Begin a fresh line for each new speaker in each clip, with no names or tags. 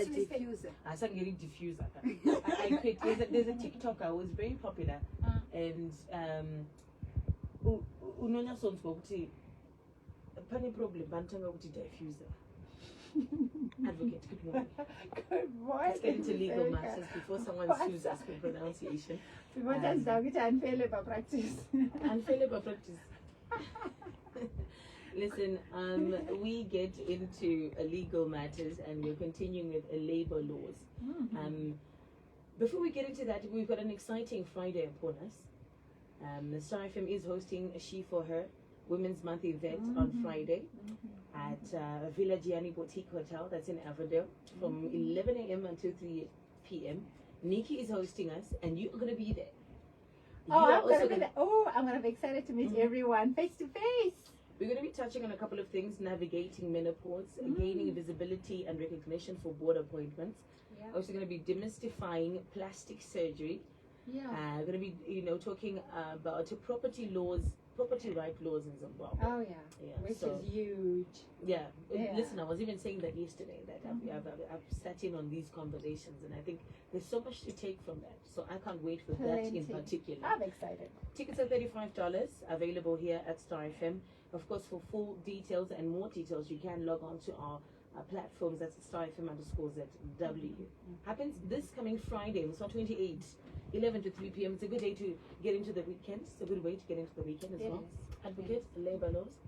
diffuser.
I started getting diffuser. There's a TikToker who was very popular, and unonya songs ukuthi pane problem bantanga ukuthi diffuser. Advocate, good morning.
Good morning.
Let's get into legal matters before someone sues us for pronunciation.
Before that's unfair labor practice.
Unfair labor practice. Listen, we get into legal matters and we're continuing with labor laws. Before we get into that, we've got an exciting Friday upon us. The Star FM is hosting a She For Her Women's Month event on Friday at Villa Gianni Boutique Hotel, that's in Avondale, from 11 a.m. until 3 p.m. Nikki is hosting us, and you're going to be there.
I'm going to be excited to meet everyone face to face.
We're going to be touching on a couple of things: navigating menopause, gaining visibility and recognition for board appointments. Also going to be demystifying plastic surgery. We're going to be, talking about property right laws in Zimbabwe.
Oh yeah, which is huge.
Yeah. Listen, I was even saying that yesterday that I've sat in on these conversations, and I think there's so much to take from that. So I can't wait for that in particular.
I'm excited.
Tickets are $35, available here at Star FM. Of course, for full details and more details, you can log on to our platforms. That's StarFM_ZW. Happens this coming Friday, it's not 28, 11 to 3 p.m. It's a good day to get into the weekend. It's a good way to get into the weekend as well. Advocate, labor laws.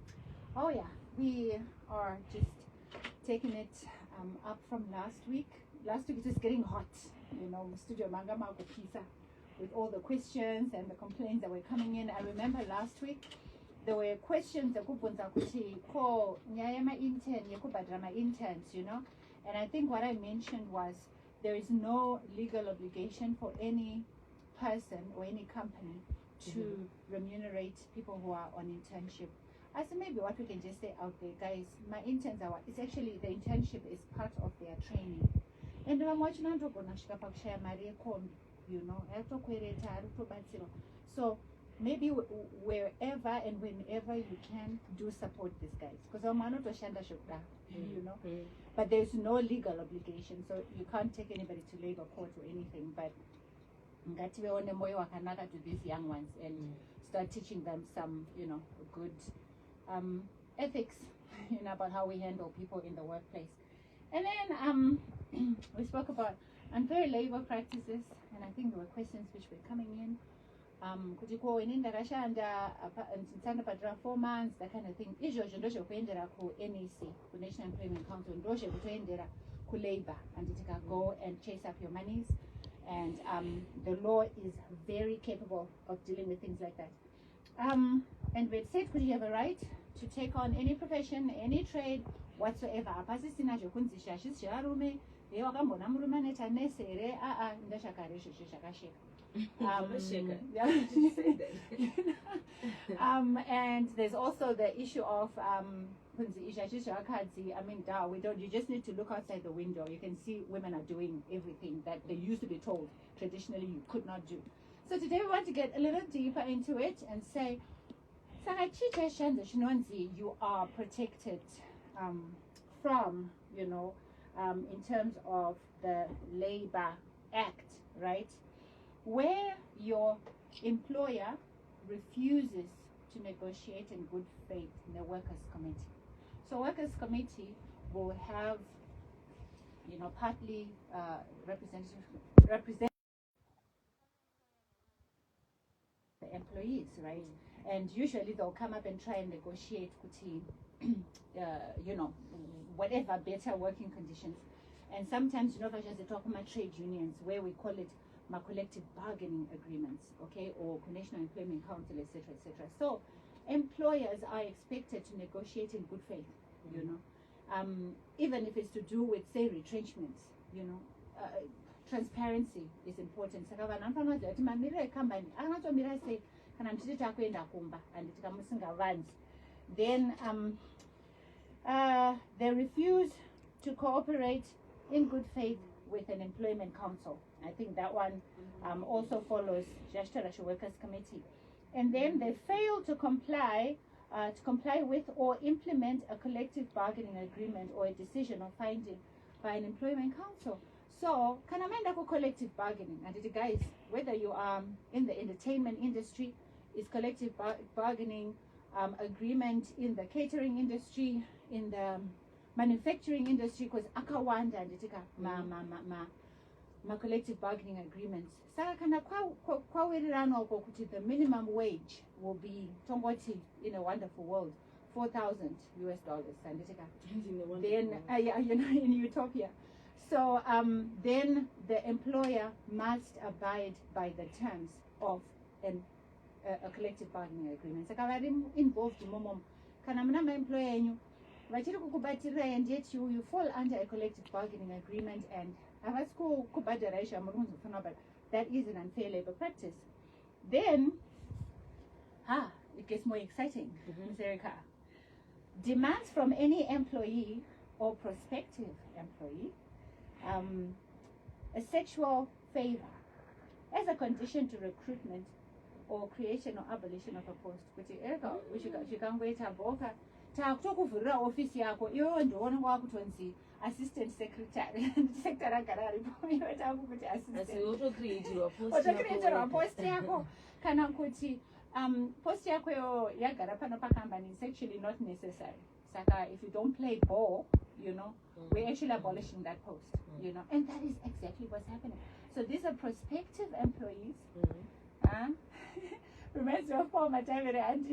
Oh yeah, we are just taking it up from last week. Last week it was getting hot, studio mangama pizza with all the questions and the complaints that were coming in. I remember last week there were questions that interns, and I think what I mentioned was there is no legal obligation for any person or any company to remunerate people who are on internship. I said maybe what we can just say out there, guys, my interns are it's actually the internship is part of their training. And I'm watching so maybe wherever and whenever you can, do support these guys, because but there's no legal obligation, so you can't take anybody to labor court or anything. But to these young ones and start teaching them some good ethics about how we handle people in the workplace. And then we spoke about unfair labor practices, and I think there were questions which were coming in. Kuti ko inenda kashanda nditsanda padra 4 months, that kind of thing. Izvozvo ndozvokuendera ku NEC, ku National Employment Council, ndozvokutoendera ku labor, and you can go and chase up your monies, and the law is very capable of dealing with things like that. And we said, could you have a right to take on any profession, any trade whatsoever? Apasisina zvokunzi shashisi zvevarume wakambona murume aneta nese here ndashakare izvozvo zvakasheka. And there's also the issue of I mean, you just need to look outside the window. You can see women are doing everything that they used to be told traditionally you could not do. So today we want to get a little deeper into it and say, you are protected from, in terms of the Labor Act, right? Where your employer refuses to negotiate in good faith in the workers' committee. So workers' committee will have, partly represent the employees, right? And usually they'll come up and try and negotiate, whatever better working conditions. And sometimes, if I just talk about trade unions, where we call it collective bargaining agreements, okay, or National Employment Council, etc., etc. So employers are expected to negotiate in good faith, even if it's to do with, say, retrenchments, transparency is important. Then they refuse to cooperate in good faith with an employment council. I think that one also follows Jashtarasha Workers Committee. And then they fail to comply with or implement a collective bargaining agreement or a decision of finding by an employment council. So can amenda ko collective bargaining, and the guys, whether you are in the entertainment industry, is collective bargaining agreement in the catering industry, in the manufacturing industry, because akawanda and ma collective bargaining agreements. Saka kana kwawirirano kokuti the minimum wage will be tongoti in a wonderful world $4,000 and then in utopia. So then the employer must abide by the terms of a collective bargaining agreement. Saka vari involved momom kana muna employer yenyu vachiri kukubatira, and yet you fall under a collective bargaining agreement, and but that is an unfair labor practice. Then it gets more exciting. Ms. Erica. Demands from any employee or prospective employee a sexual favor as a condition to recruitment or creation or abolition of a post. Kuti Erica, uchikangoita boka takutokuvhurira ofisi yako iwewe ndoona wakutonzi assistant secretary secretary agara aripo iwe takukuti assistant post yako kana kuti post yako yagara pano pakambani is actually not necessary. Saka if you don't play ball, we're actually abolishing that post, and that is exactly what's happening. So these are prospective employees. Reminds me of Paul Matavere and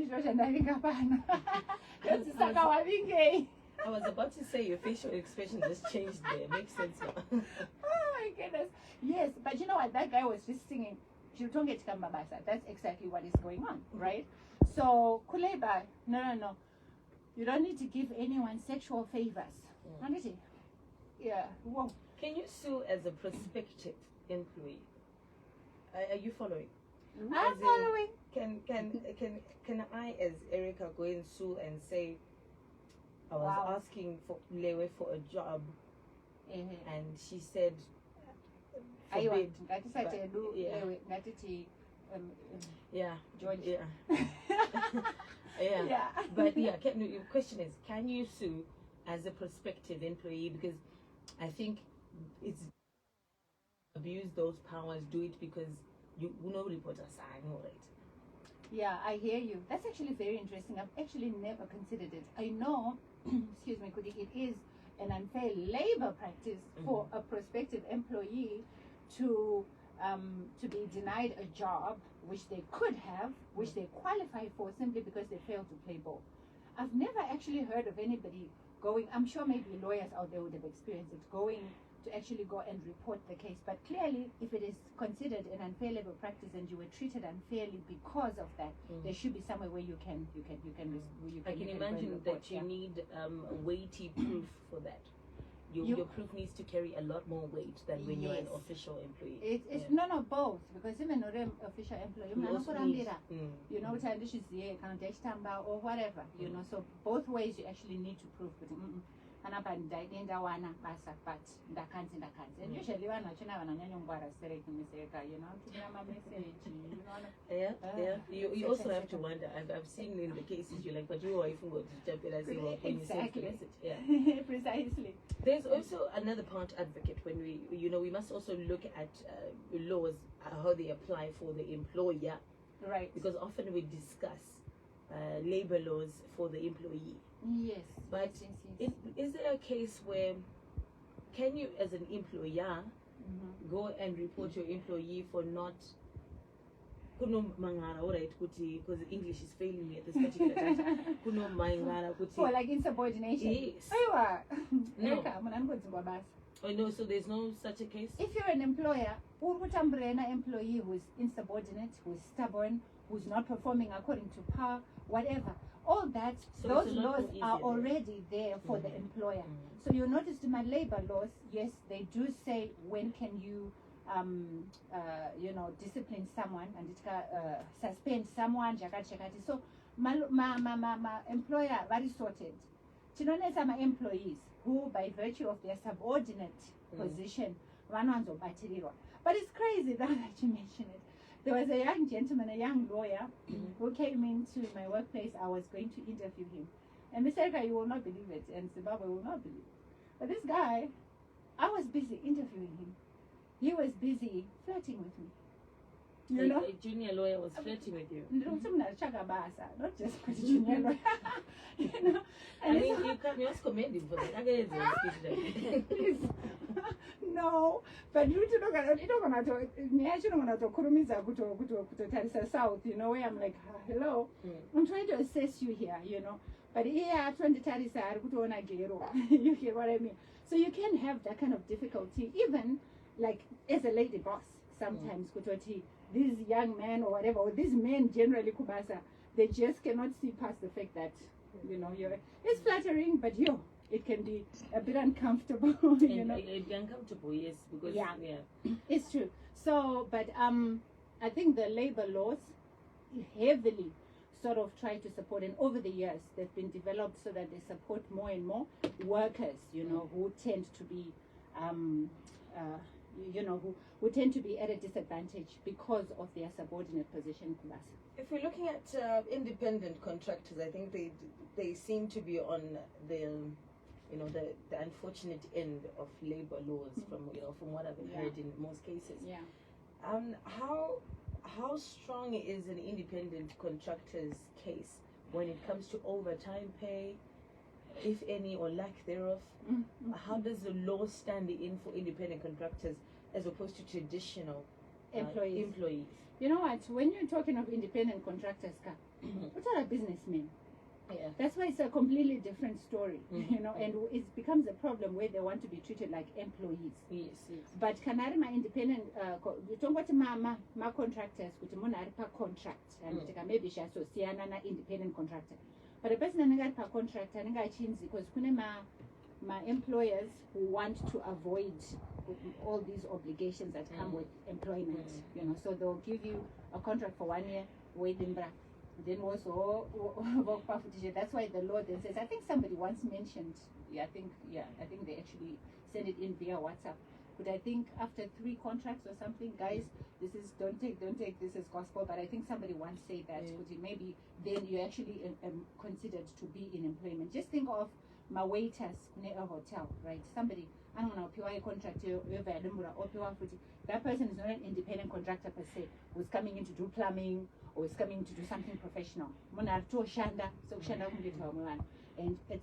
I was about to say your facial expression just changed there. Makes sense now.
Oh my goodness. Yes, but you know what? That guy was just singing. That's exactly what is going on, right? So, Kuleba, no. You don't need to give anyone sexual favors. Yeah. Whoa.
Can you sue as a prospective employee? Are you following?
I'm following.
Can I, as Erica, go and sue and say I was asking for Lewe for a job, and she said forbid. George. Yeah. But the question is, can you sue as a prospective employee? Because I think it's abuse those powers, do it because you know report a sign, all right?
Yeah, I hear you. That's actually very interesting. I've actually never considered it. I know, excuse me, Kudi, it is an unfair labor practice for a prospective employee to be denied a job which they could have, which they qualify for, simply because they failed to play ball. I've never actually heard of anybody going, I'm sure maybe lawyers out there would have experienced it, going to actually go and report the case. But clearly, if it is considered an unfair labor practice and you were treated unfairly because of that, there should be somewhere where you can
I can imagine that you need weighty proof for that. Your proof needs to carry a lot more weight than when you're an official employee.
It's no, both, because even not an official employee, or whatever, so both ways you actually need to prove. But and usually when
you also have to wonder. I've seen in the cases you're like, but you are even going to jump in and say, well, when you send the message. Yeah.
Precisely.
There's also another part, advocate, when we must also look at laws, how they apply for the employer.
Right.
Because often we discuss labor laws for the employee.
Yes.
But is there a case where can you, as an employer, go and report your employee for not because English is failing me at this particular time.
For like insubordination?
Yes.
No.
Oh no, so there's no such a case?
If you're an employer, an employee who's insubordinate, who's stubborn, who's not performing according to par, whatever, all that, so those laws are already there for the employer. So you'll notice in my labor laws, yes, they do say when can you discipline someone and suspend someone, so my employer very sorted. Some employees who, by virtue of their subordinate position, but it's crazy that you mention it. There was a young gentleman, a young lawyer, who came into my workplace. I was going to interview him. And Mr. Eka, you will not believe it, and Zimbabwe will not believe it. But this guy I was busy interviewing him. He was busy flirting with me. You know?
A junior lawyer was flirting with you.
Not just a junior lawyer. You know?
I
And
mean,
it's-
you can't just commend him for that. I get it.
Please. No, but you don't gonna to south, you know, where I'm like, hello, I'm trying to assess you here, you know. But yeah, you get what I mean? So you can have that kind of difficulty, even like as a lady boss, sometimes these young men or whatever, or these men generally kubasa, they just cannot see past the fact that, you know, it's flattering, but it can be a bit uncomfortable, you know.
It'd be uncomfortable, yes, because
Yeah. It's true. So, but I think the labor laws heavily sort of try to support, and over the years they've been developed so that they support more and more workers, you know, who tend to be, who tend to be at a disadvantage because of their subordinate position.
If we're looking at independent contractors, I think they seem to be on the the unfortunate end of labor laws from what I've heard in most cases.
Yeah.
How strong is an independent contractor's case when it comes to overtime pay, if any, or lack thereof? How does the law stand in for independent contractors as opposed to traditional employees?
You know what? When you're talking of independent contractors, what are businessmen?
Yeah.
That's why it's a completely different story, you know, and it becomes a problem where they want to be treated like employees.
Yes.
But kanari ma independent, ma contractors, kuti muna ari pa contract, and maybe she associate na independent contractor. But a person ananga pa contract, ananga chinzi, because kune ma employers who want to avoid all these obligations that come with employment, you know, so they'll give you a contract for 1 year, wait in bra. Then also, that's why the law then says, I think somebody once mentioned, I think they actually sent it in via WhatsApp. But I think after 3 contracts or something, guys, this is, don't take, this is gospel. But I think somebody once said that, maybe then you're actually considered to be in employment. Just think of my waiters in a hotel, right? Somebody, I don't know, a contract, that person is not an independent contractor per se, who's coming in to do plumbing, or is coming to do something professional. And at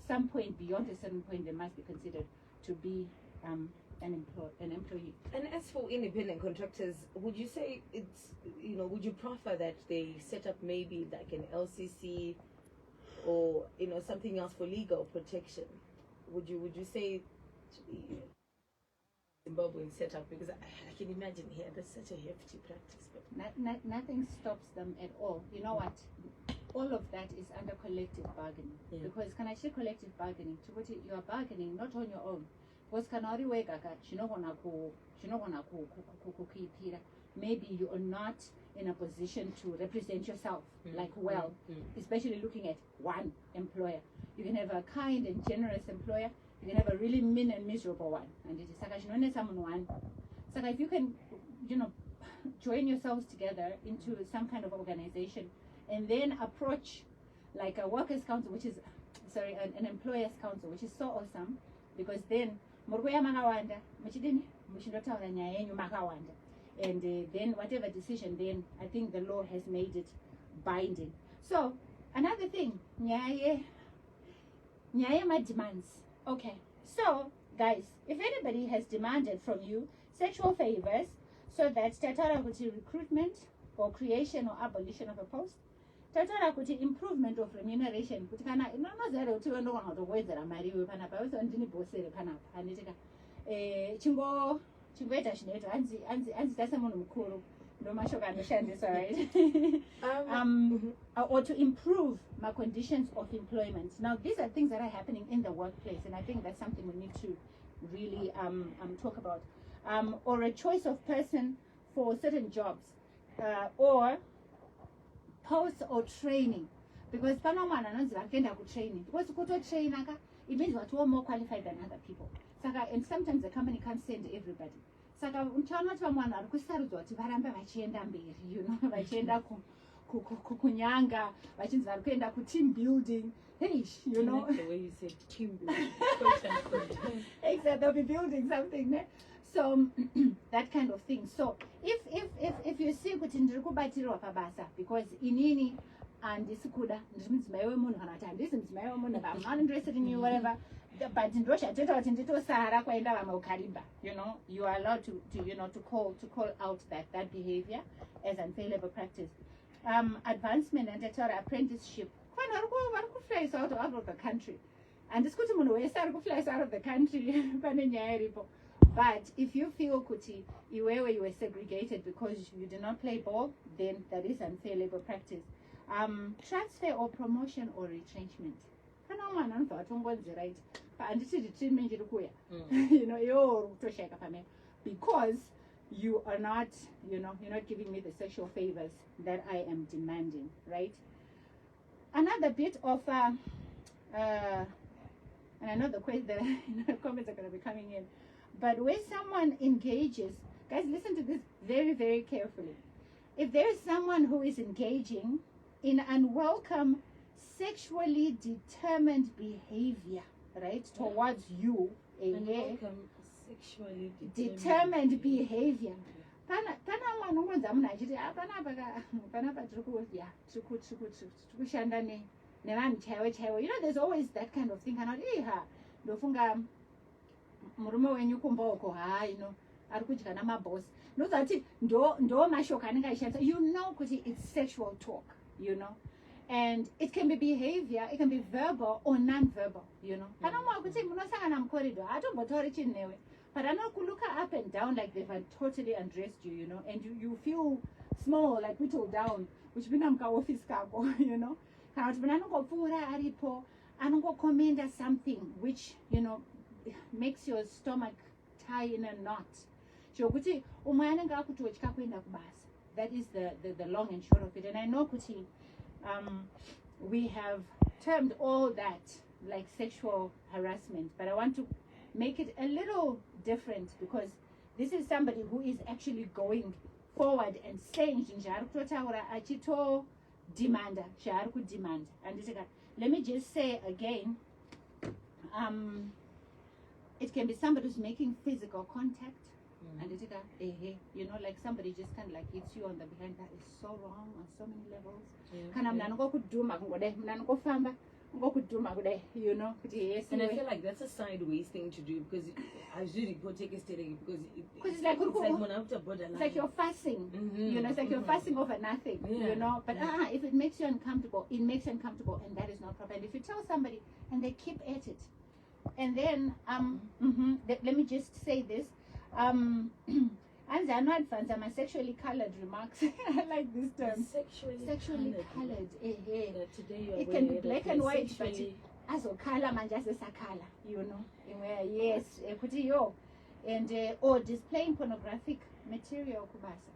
some point, beyond a certain point, they must be considered to be an employee.
And as for independent contractors, would you say would you prefer that they set up maybe like an LCC or something else for legal protection? Would you say Zimbabwean setup, because I can imagine here that's such a hefty practice, but
nothing stops them at all. You know what? All of that is under collective bargaining. Because can I say collective bargaining? You are bargaining not on your own. Because maybe you are not in a position to represent yourself especially looking at one employer. You can have a kind and generous employer. You can have a really mean and miserable one. And it is someone. So if you can, join yourselves together into some kind of organization and then approach like a workers' council, an employers' council, which is so awesome, because then and then whatever decision, then I think the law has made it binding. So another thing, my demands. Okay, so guys, if anybody has demanded from you sexual favors, so that's tatara kuti recruitment or creation or abolition of a post, tatara kuti improvement of remuneration, kuti kana inonozera kuti wendowanga kutowedzera mari iwe panapa usandini bosere panapa handitika chingoita chinoitwa anzi tasemunhu mukuru ndomashoko anoshandisa, right? Or to improve my conditions of employment. Now these are things that are happening in the workplace, and I think that's something we need to really talk about. Or a choice of person for certain jobs, or posts or training, because training, it means what we're more qualified than other people. And sometimes the company can't send everybody. Saka uchaona vamwana vari kusarudzwa kuti varambe vachienda mberi, vachienda kunyanga, vachinzi vari kuenda kuteam building. Hey,
the way you said team building.
Exactly. they'll be building something, ne? So that kind of thing. So if you see kuti ndiri kubatirwa pabasa because inini handisi kuda ndiri mudzimai wemunhu kana kuti handisi mudzimai wemunhu, I'm not interested in you, whatever, but ndoshatoita kuti nditosara kwaenda vamwe ukariba, you are allowed to call out that behavior as unfair labor practice. Advancement and apprenticeship, vari kuflyisa out of the country, handisi kuti munhu wese ari kuflyisa out of the country pane nyaya iripo. But if you feel kuti iwewe you were segregated because you did not play ball, then that is unfair labor practice. Transfer or promotion or retrenchment. Kana mwana anobva atongonzi right, handiti retreatment iri kuya, iwo kutosheka pamene, because you are not, you're not giving me the social favors that I am demanding, right? Another bit of and I know the comments are going to be coming in. But when someone engages, guys, listen to this very, very carefully. If there is someone who is engaging in unwelcome, sexually determined behavior, right, towards you,
Unwelcome, sexually
determined behavior. There's always that kind of thing. Murume wenyu kumboko ari kudya namabosi ndozati ndo mashoko anenge aishandisa, kuti it's sexual talk, and it can be behavior, it can be verbal or non-verbal, kana mwa kuti munosangana mucorridor hatombotauri chinhu newe, but anokulooka up and down like they've totally undressed you, and you feel small, like whittled down, uchipinda mukaoffice kako, kana kuti munhu anongopfuura aripo anongokomenda something which makes your stomach tie in a knot. That is the long and short of it. And I know kuti we have termed all that like sexual harassment, but I want to make it a little different because this is somebody who is actually going forward and saying demand. And let me just say again, it can be somebody who's making physical contact, and like somebody just kind of like hits you on the behind. That is so wrong on so many levels. Yes,
and I feel like that's a sideways thing to do because I usually report take a steady because
it's like
borderline.
It's like you're fussing, it's like you're fussing over nothing, But if it makes you uncomfortable, it makes you uncomfortable, and that is not proper. And if you tell somebody and they keep at it, and then let me just say this, and they're not fans, I'm sexually colored remarks. I like this term. Sexually colored.
Today
it can be black and white, but as a color man just as a color, yes, and or displaying pornographic material kubasa.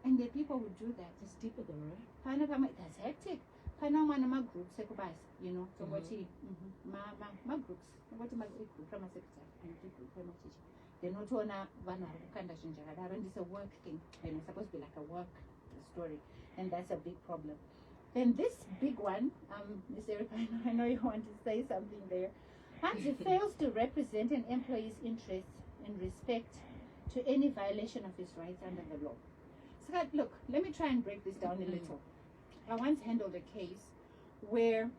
And the people who do that,
it's deeper than right.
That's hectic. My groups, so what my groups, what my group from a sector and group from a teacher. They're not on a and it's a work thing. It's supposed to be like a work story, and that's a big problem. Then this big one, Ms. Erica, I know you want to say something there. Once it fails to represent an employee's interests in respect to any violation of his rights under the law. So look, let me try and break this down a little. I once handled a case where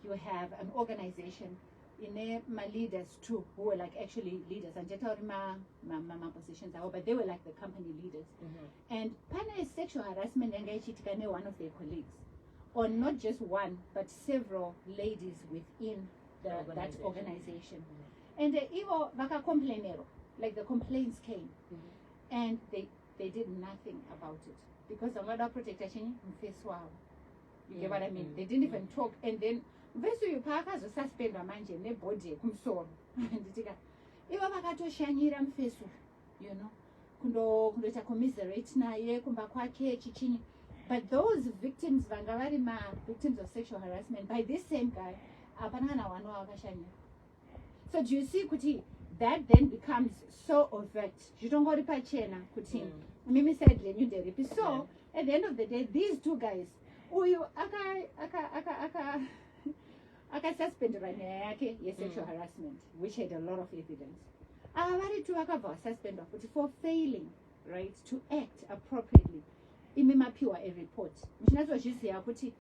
you have an organization in my leaders too, who were like actually leaders, and my positions are, but they were like the company leaders. And pana sexual harassment engaged one of their colleagues, or not just one, but several ladies within that organization. And even like the complaints came, and they did nothing about it because of other protection face. You get what I mean? They didn't even talk, and then vese you paka zo suspend manje nebody kumsoro nditika iwa vakatoshanyira mfesu kundoita commiserate naye kumba kwake chichini. But those victims vanga vari victims of sexual harassment by this same guy apana kana wano vakashanyira. So do you see kuti that then becomes so overt, zvitongori pachena kuti mimi said lenyu nderipi. So at the end of the day, these two guys uyu aka akasuspendera nyaya yake yesexual harassment, which had a lot of evidence. Varitu vakabva vasuspendwa futi for failing, right, to act appropriately. Imi mapiwa a report. Muchinatozviziva kuti